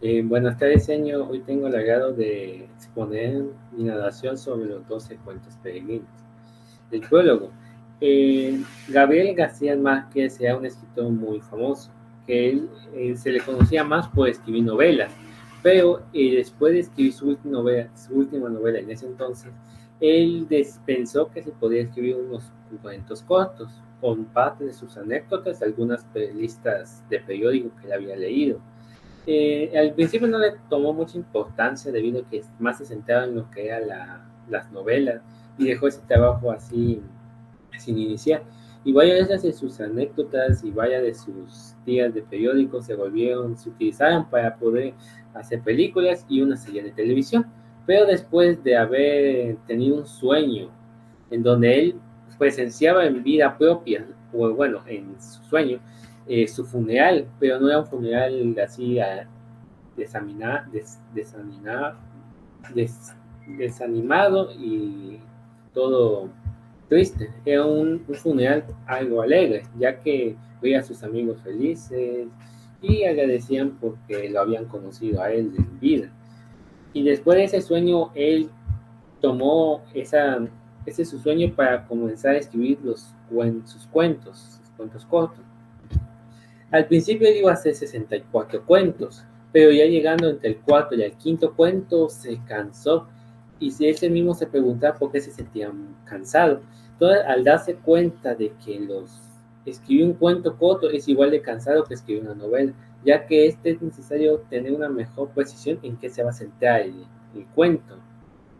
Buenas tardes, señor. Hoy tengo el agrado de exponer mi narración sobre los 12 cuentos peregrinos. El prólogo. Gabriel García Márquez era un escritor muy famoso, que él se le conocía más por escribir novelas, pero después de escribir su última novela en ese entonces, él pensó que se podía escribir unos cuentos cortos con parte de sus anécdotas, algunas listas de periódico que él había leído. Al principio no le tomó mucha importancia debido a que más se centraba en lo que eran las novelas y dejó ese trabajo así sin iniciar. Y varias de sus anécdotas y varias de sus tiras de periódicos se utilizaron para poder hacer películas y una serie de televisión. Pero después de haber tenido un sueño en donde él presenciaba en vida propia, o bueno, en su sueño, su funeral, pero no era un funeral así desamina- des- desanina- des- desanimado y todo triste. Era un funeral algo alegre, ya que veía a sus amigos felices y agradecían porque lo habían conocido a él en vida. Y después de ese sueño, él tomó ese su sueño para comenzar a escribir sus cuentos cortos. Al principio él iba a hacer 64 cuentos, pero ya llegando entre el cuarto y el quinto cuento se cansó y si ese mismo se preguntaba por qué se sentía cansado. Entonces, al darse cuenta de que escribir un cuento corto es igual de cansado que escribir una novela, ya que es necesario tener una mejor precisión en qué se va a centrar el cuento,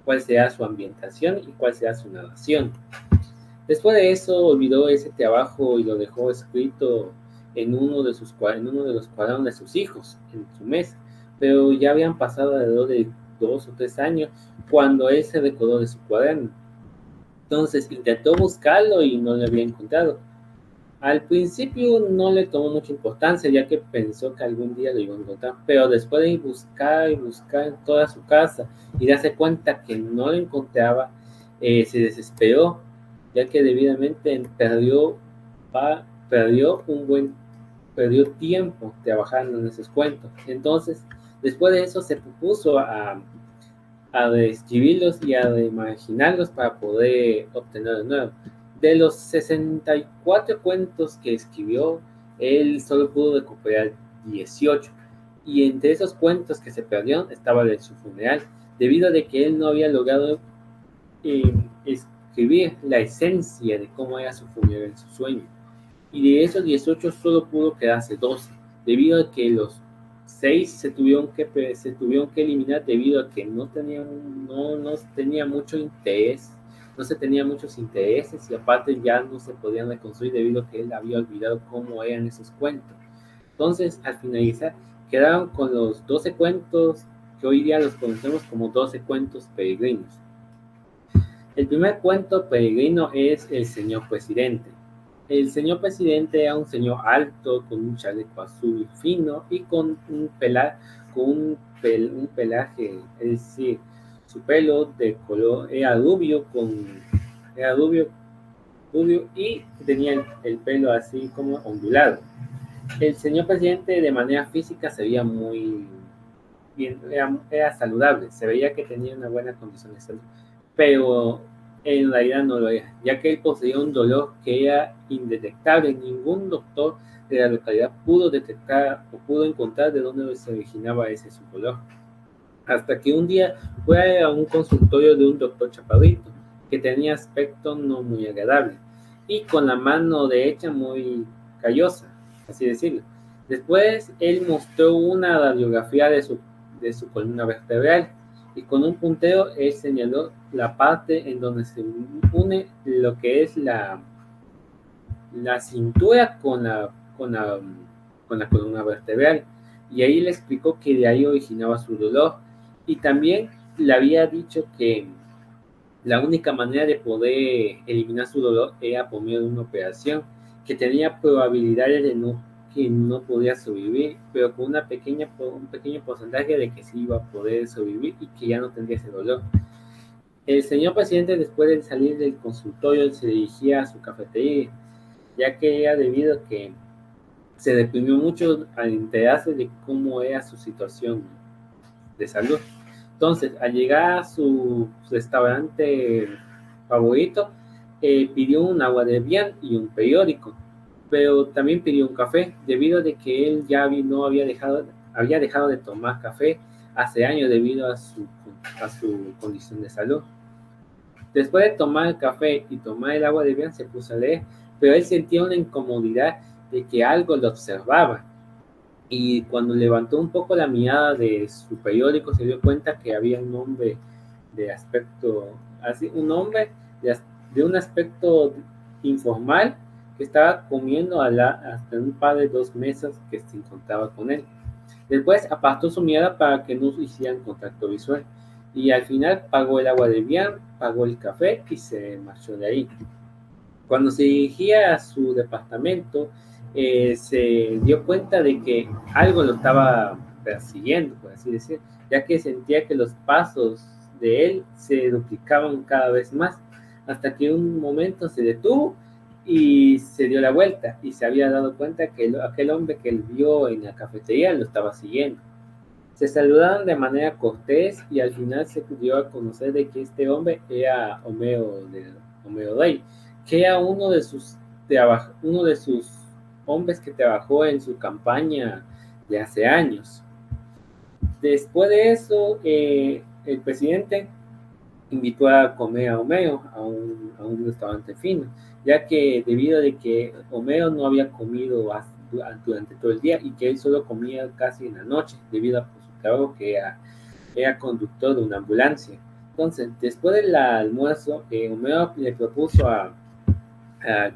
cuál será su ambientación y cuál será su narración. Después de eso olvidó ese trabajo y lo dejó escrito en uno de los cuadernos de sus hijos, en su mesa. Pero ya habían pasado alrededor de 2 o 3 años cuando él se recordó de su cuaderno. Entonces intentó buscarlo y no lo había encontrado. Al principio no le tomó mucha importancia ya que pensó que algún día lo iba a encontrar, pero después de buscar y buscar en toda su casa y darse cuenta que no lo encontraba, se desesperó ya que debidamente perdió perdió tiempo trabajando en esos cuentos. Entonces, después de eso se propuso a reescribirlos y a reimaginarlos para poder obtener de nuevo. De los 64 cuentos que escribió, él solo pudo recuperar 18. Y entre esos cuentos que se perdieron estaba el de su funeral, debido a de que él no había logrado escribir la esencia de cómo era su funeral en su sueño. Y de esos 18 solo pudo quedarse 12, debido a que los 6 se tuvieron que eliminar debido a que no tenía mucho interés, no se tenía muchos intereses y aparte ya no se podían reconstruir debido a que él había olvidado cómo eran esos cuentos. Entonces, al finalizar, quedaron con los 12 cuentos que hoy día los conocemos como 12 cuentos peregrinos. El primer cuento peregrino es El Señor Presidente. El señor presidente era un señor alto, con un chaleco azul fino y con un pelaje, es decir, su pelo de color era rubio y tenía el pelo así como ondulado. El señor presidente de manera física se veía muy bien, era saludable, se veía que tenía una buena condición de salud, pero en realidad no lo era, ya que él poseía un dolor que era indetectable. Ningún doctor de la localidad pudo detectar o pudo encontrar de dónde se originaba ese su dolor. Hasta que un día fue a un consultorio de un doctor chaparrito, que tenía aspecto no muy agradable, y con la mano derecha muy callosa, así decirlo. Después él mostró una radiografía de su columna vertebral, y con un puntero él señaló la parte en donde se une lo que es la cintura con la columna vertebral. Y ahí le explicó que de ahí originaba su dolor. Y también le había dicho que la única manera de poder eliminar su dolor era por medio de una operación, que tenía probabilidades que no podía sobrevivir, pero con un pequeño porcentaje de que sí iba a poder sobrevivir y que ya no tendría ese dolor. El señor presidente, después de salir del consultorio, se dirigía a su cafetería, ya que era debido a que se deprimió mucho al enterarse de cómo era su situación de salud. Entonces, al llegar a su restaurante favorito, pidió un agua de Evian y un periódico, pero también pidió un café, debido a de que él ya no había dejado de tomar café hace años debido a su condición de salud. Después de tomar el café y tomar el agua de Evian, se puso a leer, pero él sentía una incomodidad de que algo lo observaba. Y cuando levantó un poco la mirada de su periódico, se dio cuenta que había un hombre de aspecto, así, un hombre de un aspecto informal que estaba comiendo hasta un par de 2 mesas que se encontraba con él. Después apartó su mirada para que no hicieran contacto visual. Y al final pagó el agua de Vian, pagó el café y se marchó de ahí. Cuando se dirigía a su departamento, se dio cuenta de que algo lo estaba persiguiendo, por así decir, ya que sentía que los pasos de él se duplicaban cada vez más, hasta que un momento se detuvo y se dio la vuelta y se había dado cuenta que aquel hombre que él vio en la cafetería lo estaba siguiendo. Se saludaron de manera cortés y al final se dio a conocer de que este hombre era Homero Rey, que era uno de sus hombres que trabajó en su campaña de hace años. Después de eso, el presidente invitó a comer a Homero a un restaurante fino, ya que debido a que Homero no había comido durante todo el día y que él solo comía casi en la noche, debido a su trabajo que era conductor de una ambulancia. Entonces, después del almuerzo, Homero le propuso al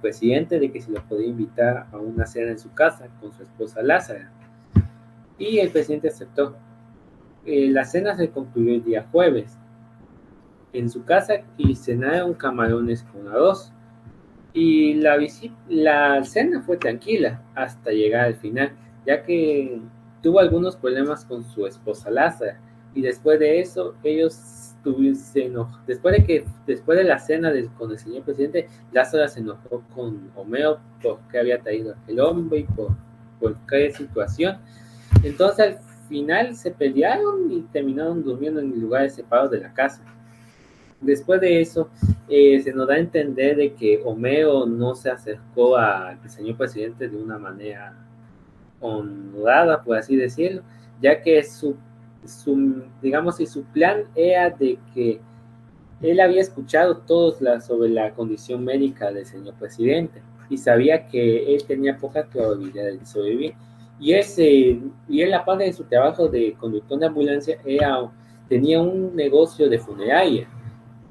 presidente de que se lo podía invitar a una cena en su casa con su esposa Lázara. Y el presidente aceptó. La cena se concluyó el día jueves en su casa y cenaron camarones con arroz. Y la cena fue tranquila hasta llegar al final, ya que tuvo algunos problemas con su esposa Lázara. Y después de eso, después de la cena con el señor presidente, Lázaro se enojó con Homero porque había traído a aquel hombre y por qué situación. Entonces al final se pelearon y terminaron durmiendo en lugares separados de la casa. Después de eso, se nos da a entender de que Homero no se acercó al señor presidente de una manera honrada, por así decirlo, ya que digamos, si su plan era de que él había escuchado sobre la condición médica del señor presidente y sabía que él tenía poca probabilidad de sobrevivir. Y él, aparte de su trabajo de conductor de ambulancia, tenía un negocio de funeraria.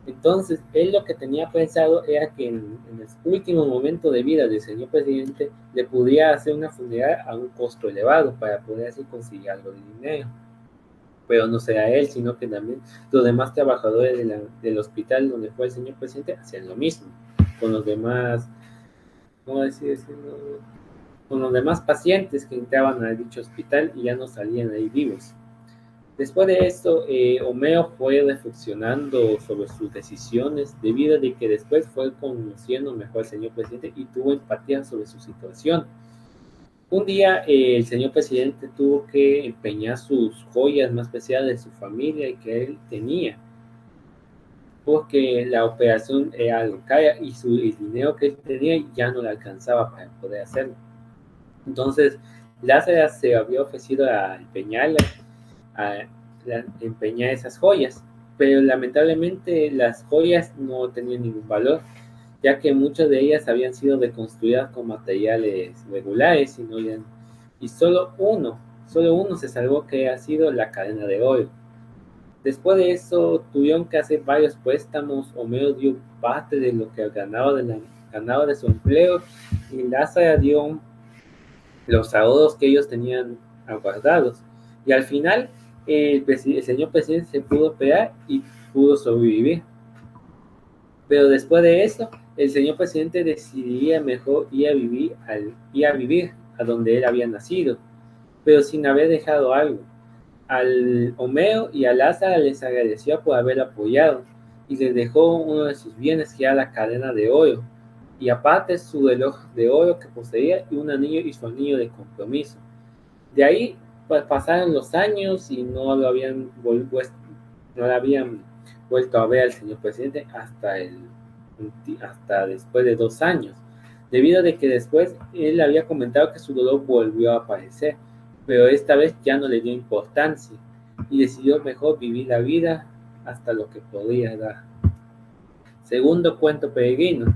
Entonces, él lo que tenía pensado era que en el último momento de vida del señor presidente le pudiera hacer una funeraria a un costo elevado para poder así conseguir algo de dinero. Pero no sea él, sino que también los demás trabajadores del hospital donde fue el señor presidente hacían lo mismo, con los demás, ¿cómo decirlo? Con los demás pacientes que entraban a dicho hospital y ya no salían ahí vivos. Después de esto, Homero fue reflexionando sobre sus decisiones debido a que después fue conociendo mejor al señor presidente y tuvo empatía sobre su situación. Un día el señor presidente tuvo que empeñar sus joyas más especiales de su familia y que él tenía, porque la operación era algo cara y el dinero que él tenía ya no le alcanzaba para poder hacerlo. Entonces, Lázaro se había ofrecido a empeñar esas joyas, pero lamentablemente las joyas no tenían ningún valor, ya que muchas de ellas habían sido reconstruidas con materiales regulares y solo uno se salvó, que ha sido la cadena de oro. Después de eso tuvieron que hacer varios préstamos. Homero dio parte de lo que ganaba de su empleo y Lázaro dio los ahorros que ellos tenían aguardados. Y al final el señor presidente se pudo operar y pudo sobrevivir. Pero después de eso, el señor presidente decidiría mejor ir a vivir a donde él había nacido, pero sin haber dejado algo. Al Homero y a Lázaro les agradeció por haber apoyado y les dejó uno de sus bienes, que era la cadena de oro. y aparte su reloj de oro que poseía y un anillo y su anillo de compromiso. De ahí pues, pasaron los años y no lo habían vuelto a ver al señor presidente hasta después de 2 años, debido a que después él había comentado que su dolor volvió a aparecer, pero esta vez ya no le dio importancia y decidió mejor vivir la vida hasta lo que podía dar. Segundo cuento peregrino,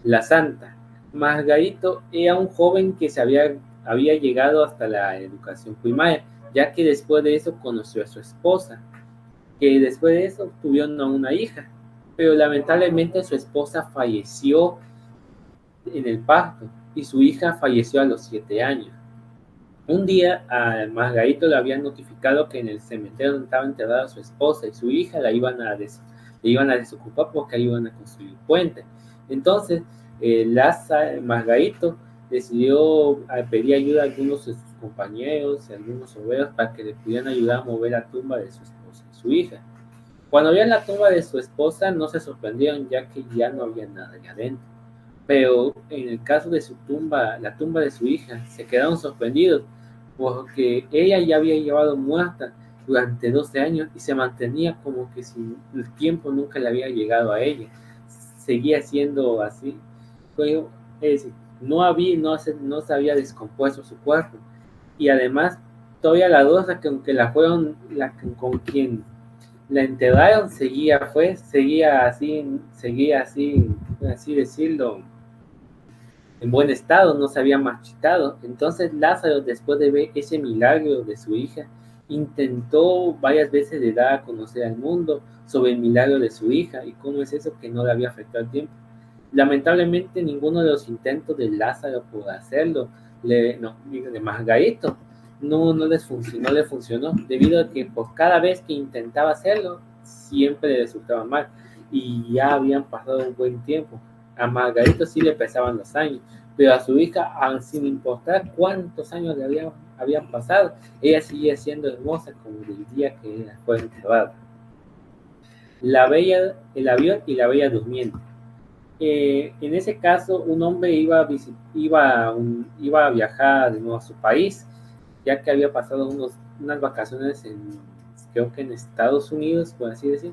la Santa. Margarito era un joven que había llegado hasta la educación primaria, ya que después de eso conoció a su esposa, que después de eso tuvieron una hija, pero lamentablemente su esposa falleció en el parto y su hija falleció a los 7 años. Un día a Margarito le habían notificado que en el cementerio donde estaba enterrada su esposa y su hija le iban a desocupar porque ahí iban a construir un puente. Entonces, Margarito decidió pedir ayuda a algunos de sus compañeros y a algunos obreros para que le pudieran ayudar a mover la tumba de su esposa y su hija. Cuando vieron la tumba de su esposa no se sorprendieron ya que ya no había nada allá adentro. Pero en el caso de su tumba, la tumba de su hija, se quedaron sorprendidos porque ella ya había llevado muerta durante 12 años y se mantenía como que si el tiempo nunca le había llegado a ella. Seguía siendo así. Es decir, no se había descompuesto su cuerpo. Y además, todavía la rosa que aunque con quien la enterraron, seguía así decirlo, en buen estado, no se había marchitado. Entonces Lázaro, después de ver ese milagro de su hija, intentó varias veces de dar a conocer al mundo sobre el milagro de su hija y cómo es eso que no le había afectado el tiempo. Lamentablemente ninguno de los intentos de Lázaro por hacerlo, de Margarito, no le funcionó, debido a que por cada vez que intentaba hacerlo, siempre le resultaba mal y ya habían pasado un buen tiempo. A Margarito sí le pesaban los años, pero a su hija, sin importar cuántos años habían pasado, ella seguía siendo hermosa como el día que fue enterrada. El avión y la bella durmiente. En ese caso, un hombre iba a viajar de nuevo a su país, ya que había pasado unas vacaciones creo que en Estados Unidos, por así decir.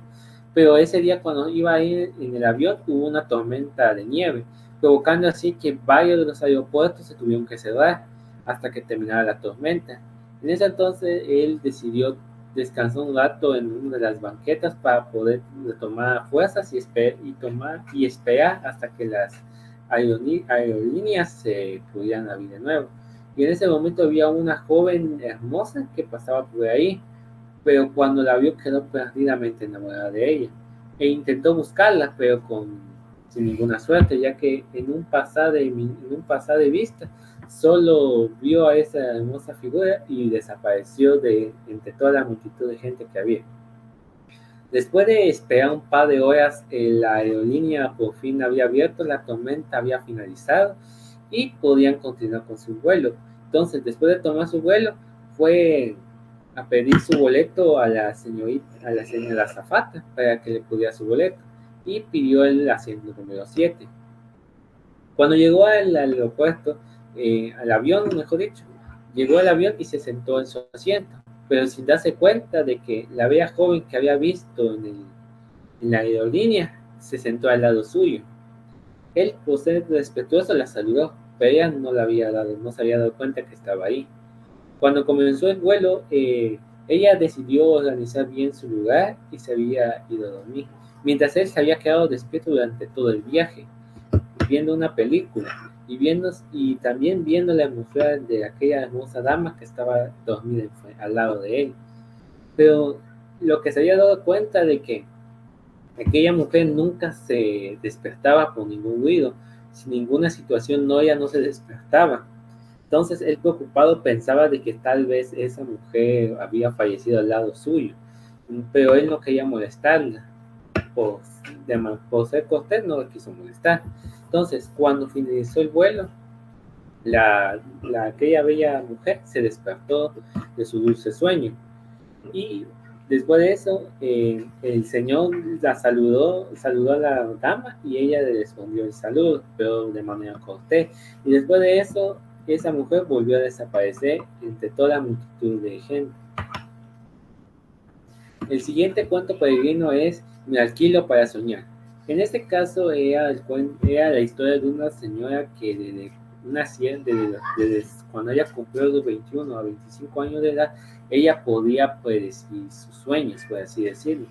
Pero ese día cuando iba a ir en el avión hubo una tormenta de nieve, provocando así que varios de los aeropuertos se tuvieron que cerrar hasta que terminara la tormenta. En ese entonces él decidió descansar un rato en una de las banquetas para poder retomar fuerzas y esperar hasta que las aerolíneas se pudieran abrir de nuevo. Y en ese momento había una joven hermosa que pasaba por ahí, pero cuando la vio quedó perdidamente enamorada de ella e intentó buscarla, pero sin ninguna suerte, ya que en un pasado de vista solo vio a esa hermosa figura y desapareció entre toda la multitud de gente que había. Después de esperar un par de horas, la aerolínea por fin había abierto, la tormenta había finalizado y podían continuar con su vuelo. Entonces, después de tomar su vuelo, fue a pedir su boleto a la señora azafata para que le pudiera su boleto y pidió el asiento número 7. Cuando llegó al aeropuerto, al avión, mejor dicho, llegó al avión y se sentó en su asiento, pero sin darse cuenta de que la bella joven que había visto en la aerolínea se sentó al lado suyo. Él, por ser respetuoso, la saludó, pero ella no se había dado cuenta que estaba ahí. Cuando comenzó el vuelo, ella decidió organizar bien su lugar y se había ido a dormir, mientras él se había quedado despierto durante todo el viaje, viendo una película y también viendo la hermosura de aquella hermosa dama que estaba dormida al lado de él. Pero lo que se había dado cuenta de que aquella mujer nunca se despertaba por ningún ruido, sin ninguna situación, ella no se despertaba. Entonces él, preocupado, pensaba de que tal vez esa mujer había fallecido al lado suyo, pero él no quería molestarla. Por ser cortés no la quiso molestar. Entonces, cuando finalizó el vuelo, aquella bella mujer se despertó de su dulce sueño y Después de eso, el señor la saludó a la dama y ella le respondió el saludo, pero de manera cortés. Y después de eso, esa mujer volvió a desaparecer entre toda la multitud de gente. El siguiente cuento peregrino es Me alquilo para soñar. En este caso era la historia de una señora que desde cuando ella cumplió los 21 a 25 años de edad, ella podía predecir sus sueños, por así decirlo.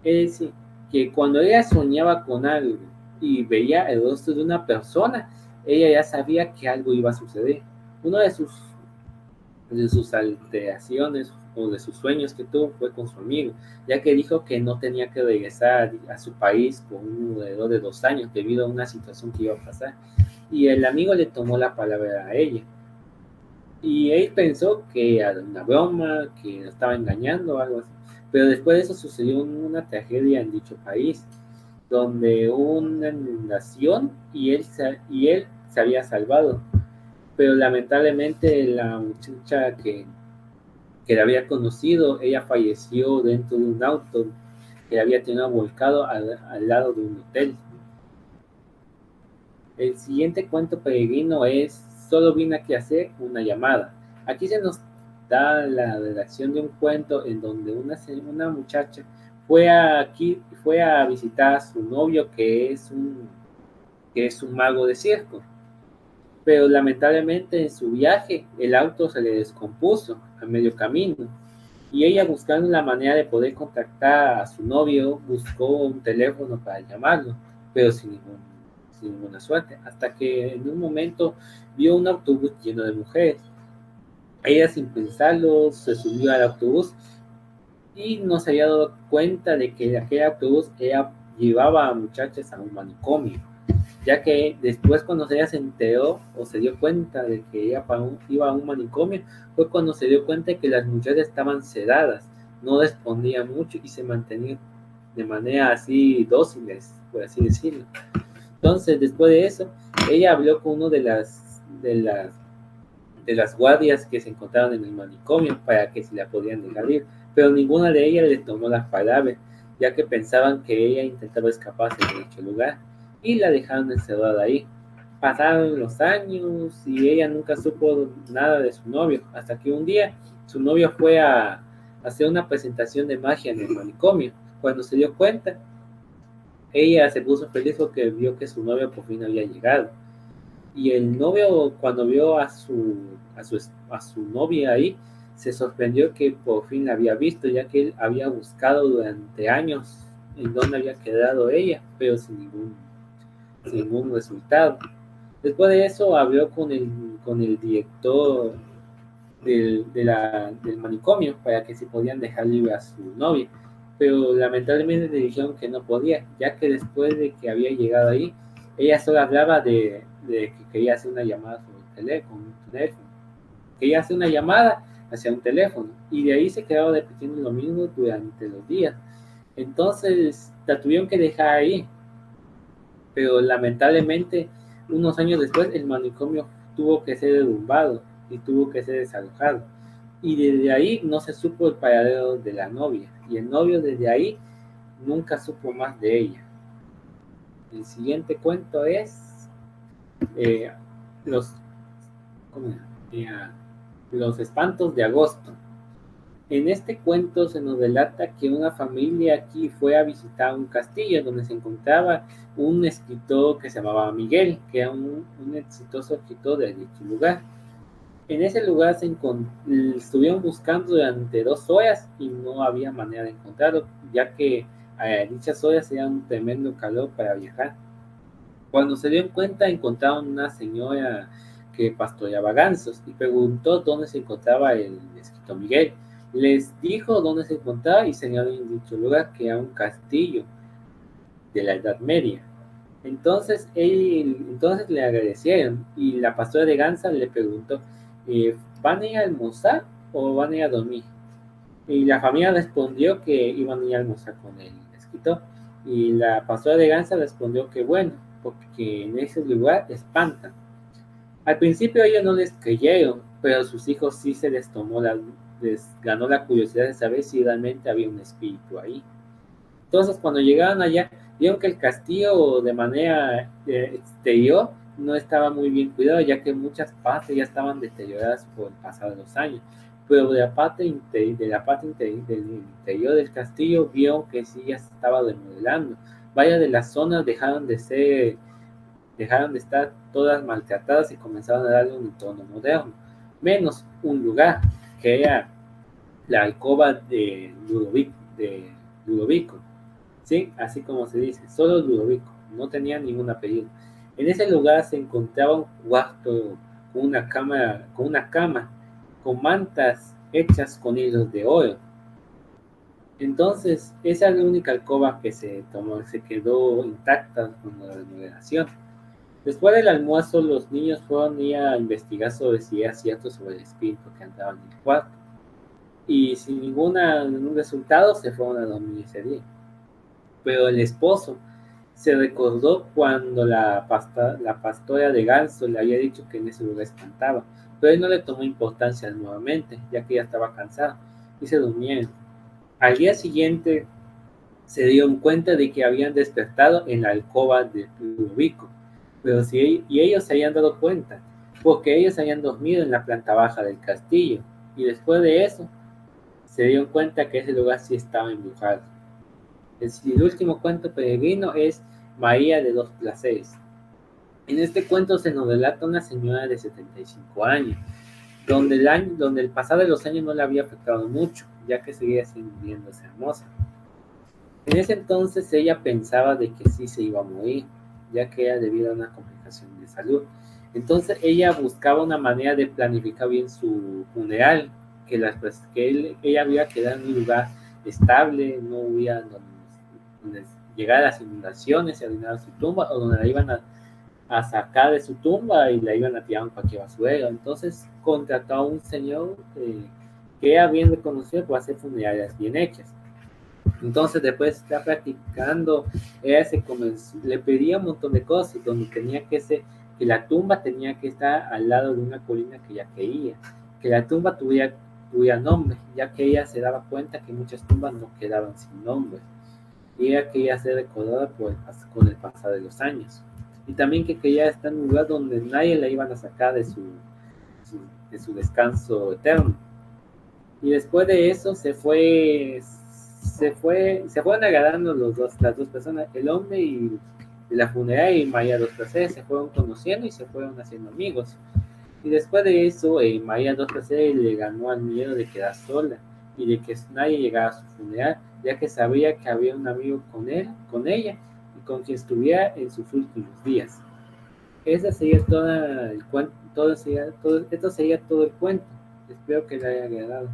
Es decir, que cuando ella soñaba con algo y veía el rostro de una persona, ella ya sabía que algo iba a suceder. Uno de sus alteraciones o de sus sueños que tuvo fue con su amigo, ya que dijo que no tenía que regresar a su país por alrededor de 2 años debido a una situación que iba a pasar. Y el amigo le tomó la palabra a ella. Y él pensó que era una broma, que lo estaba engañando o algo así. Pero después de eso sucedió una tragedia en dicho país, donde hubo una inundación y él se había salvado. Pero lamentablemente la muchacha que la había conocido, ella falleció dentro de un auto que había tenido volcado al lado de un hotel. El siguiente cuento peregrino es Solo vine aquí a hacer una llamada. Aquí se nos da la redacción de un cuento en donde una muchacha fue a visitar a su novio que es un mago de circo. Pero lamentablemente en su viaje el auto se le descompuso a medio camino y ella, buscando la manera de poder contactar a su novio, buscó un teléfono para llamarlo, pero sin ninguna suerte, hasta que en un momento vio un autobús lleno de mujeres. Ella, sin pensarlo, se subió al autobús y no se había dado cuenta de que aquel autobús llevaba a muchachas a un manicomio, ya que después, cuando ella se enteró o se dio cuenta de que iba a un manicomio, fue cuando se dio cuenta de que las muchachas estaban sedadas, no respondían mucho y se mantenían de manera así dóciles, por así decirlo. Entonces, después de eso, ella habló con uno de las guardias que se encontraban en el manicomio para que se la podían dejar ir, pero ninguna de ellas le tomó las palabras, ya que pensaban que ella intentaba escaparse de dicho lugar y la dejaron encerrada ahí. Pasaron los años y ella nunca supo nada de su novio, hasta que un día su novio fue a hacer una presentación de magia en el manicomio. Cuando se dio cuenta, ella se puso feliz porque vio que su novio por fin había llegado. Y el novio, cuando vio a su novia ahí, se sorprendió que por fin la había visto, ya que él había buscado durante años en dónde había quedado ella, pero sin ningún resultado. Después de eso habló con el director del manicomio para que se podían dejar libre a su novia, pero lamentablemente le dijeron que no podía, ya que después de que había llegado ahí, ella solo hablaba de que quería hacer una llamada sobre un teléfono, quería hacer una llamada hacia un teléfono, y de ahí se quedaba repitiendo lo mismo durante los días. Entonces la tuvieron que dejar ahí, pero lamentablemente unos años después el manicomio tuvo que ser derrumbado y tuvo que ser desalojado. Y desde ahí no se supo el paradero de la novia. Y el novio desde ahí nunca supo más de ella. El siguiente cuento es eh, los, eh, los espantos de agosto. En este cuento se nos relata que una familia aquí fue a visitar un castillo donde se encontraba un escritor que se llamaba Miguel, que era un exitoso escritor de dicho lugar. En ese lugar estuvieron buscando durante 2 horas y no había manera de encontrarlo, ya que dichas horas era un tremendo calor para viajar. Cuando se dieron cuenta, encontraron una señora que pastoreaba gansos y preguntó dónde se encontraba el escritor Miguel. Les dijo dónde se encontraba y señaló en dicho lugar que era un castillo de la Edad Media. Entonces le agradecieron y la pastora de Gansa le preguntó, ¿van a ir a almorzar o van a ir a dormir? Y la familia respondió que iban a ir a almorzar con el escritor. Y la pastora de Gansa respondió que bueno, porque en ese lugar espantan. Al principio ellos no les creyeron, pero a sus hijos sí les ganó la curiosidad de saber si realmente había un espíritu ahí. Entonces, cuando llegaron allá, vieron que el castillo de manera exterior no estaba muy bien cuidado, ya que muchas partes ya estaban deterioradas por el pasar de los años. Pero del interior del castillo vieron que sí ya se estaba remodelando. Varias de las zonas dejaron de estar todas maltratadas y comenzaron a darle un entorno moderno, menos un lugar que era la alcoba de Ludovico, ¿sí? Así como se dice, solo Ludovico, no tenía ningún apellido. En ese lugar se encontraba un cuarto con una cama, con mantas hechas con hilos de oro. Entonces, esa es la única alcoba que se quedó intacta con la remodelación. Después del almuerzo, los niños fueron a investigar sobre si era cierto sobre el espíritu que andaba en el cuarto. Y sin ningún resultado, se fueron a dormir ese día. Pero el esposo se recordó cuando la pastora de Ganso le había dicho que en ese lugar espantaba, pero él no le tomó importancia nuevamente, ya que ya estaba cansado, y se durmieron. Al día siguiente se dieron cuenta de que habían despertado en la alcoba de Ludovico, pero y ellos se habían dado cuenta, porque ellos habían dormido en la planta baja del castillo, y después de eso se dieron cuenta que ese lugar sí estaba embrujado. El último cuento peregrino es María de los Placeres. En este cuento se nos relata una señora de 75 años, donde el pasar de los años no le había afectado mucho, ya que seguía sintiéndose hermosa. En ese entonces ella pensaba de que sí se iba a morir, ya que era debido a una complicación de salud. Entonces ella buscaba una manera de planificar bien su funeral, ella había quedado en un lugar estable, no hubiera donde llegar las inundaciones y arruinar su tumba, o donde la iban a sacar de su tumba y la iban a tirar en cualquier basurero. Entonces contrató a un señor que era bien reconocido por hacer funerarias bien hechas. Entonces, después de estar practicando, ella le pedía un montón de cosas, donde que la tumba tenía que estar al lado de una colina que ella quería, que la tumba tuviera nombre, ya que ella se daba cuenta que muchas tumbas no quedaban sin nombre, y ella quería ser recordada con el pasar de los años. Y también que quería estar en un lugar donde nadie la iban a sacar de su descanso eterno. Y después de eso se fueron agarrando las dos personas, el hombre y la funeraria y María dos Placeres se fueron conociendo y se fueron haciendo amigos. Y después de eso, María dos Placeres le ganó al miedo de quedar sola y de que nadie llegara a su funeral, ya que sabía que había un amigo con ella y con quien estuviera en sus últimos días. Esa sería toda el cuento, esto sería todo el cuento. Espero que le haya agradado.